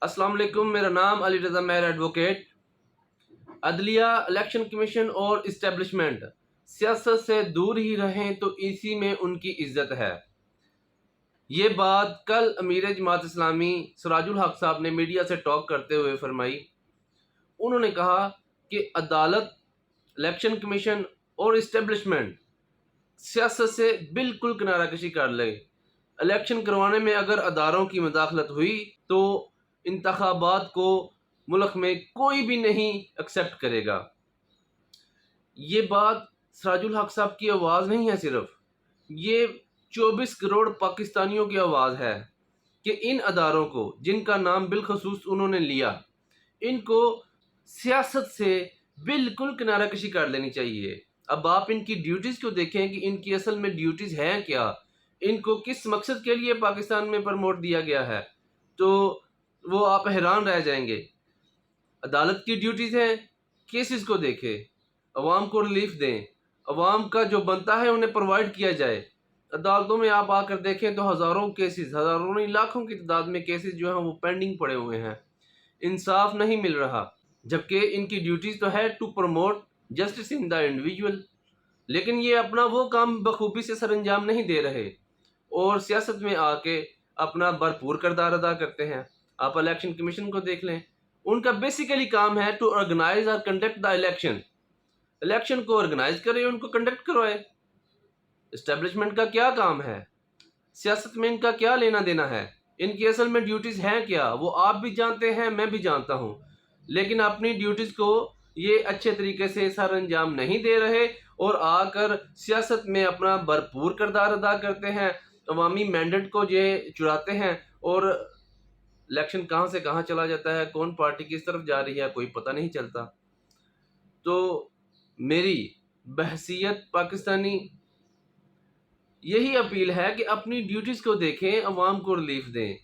अस्सलाम वालेकुम। मेरा नाम अली रज़ा मेहर एडवोकेट। अदलिया, इलेक्शन कमीशन और इस्टेब्लिशमेंट सियासत से दूर ही रहें तो इसी में उनकी इज्जत है। ये बात कल अमीर जमात इस्लामी सिराजुल हक साहब ने मीडिया से टॉक करते हुए फरमाई। उन्होंने कहा कि अदालत, इलेक्शन कमीशन और इस्टेब्लिशमेंट सियासत से बिल्कुल किनारा कशी कर ले। इलेक्शन करवाने में अगर अदारों की मुदाखलत हुई तो इंतखाबात को मुल्क में कोई भी नहीं एक्सेप्ट करेगा। ये बात सिराजुल हक साहब की आवाज़ नहीं है, सिर्फ ये 24 करोड़ पाकिस्तानियों की आवाज़ है कि इन अदारों को, जिनका नाम बिलखसूस उन्होंने लिया, इनको सियासत से बिल्कुल किनारा कशी कर लेनी चाहिए। अब आप इनकी ड्यूटीज़ को देखें कि इनकी असल में ड्यूटीज़ हैं क्या, इनको किस मकसद के लिए पाकिस्तान में प्रमोट दिया गया है, तो वो आप हैरान रह जाएंगे। अदालत की ड्यूटीज़ हैं, केसेस को देखें, अवाम को रिलीफ दें, अवाम का जो बनता है उन्हें प्रोवाइड किया जाए। अदालतों में आप आकर देखें तो हज़ारों केसेस, हज़ारों नहीं लाखों की तादाद में केसेस जो हैं वो पेंडिंग पड़े हुए हैं। इंसाफ नहीं मिल रहा, जबकि इनकी ड्यूटीज़ तो है to promote justice in the individual, लेकिन ये अपना वो काम बखूबी से सरअंजाम नहीं दे रहे और सियासत में आके अपना भरपूर किरदार अदा करते हैं। आप इलेक्शन कमीशन को देख लें, उनका बेसिकली काम है टू ऑर्गेनाइज और कंडक्ट द इलेक्शन। इलेक्शन को ऑर्गेनाइज करे, उनको कंडक्ट करवाए। इस्टेब्लिशमेंट का क्या काम है, सियासत में इनका क्या लेना देना है, इनकी असल में ड्यूटीज़ हैं क्या, वो आप भी जानते हैं, मैं भी जानता हूँ, लेकिन अपनी ड्यूटीज़ को ये अच्छे तरीके से सर अंजाम नहीं दे रहे और आकर सियासत में अपना भरपूर किरदार अदा करते हैं। अवामी मैंडेट को ये चुराते हैं और इलेक्शन कहाँ से कहाँ चला जाता है, कौन पार्टी किस तरफ जा रही है, कोई पता नहीं चलता। तो मेरी बहसियत पाकिस्तानी यही अपील है कि अपनी ड्यूटीज़ को देखें, अवाम को रिलीफ दें।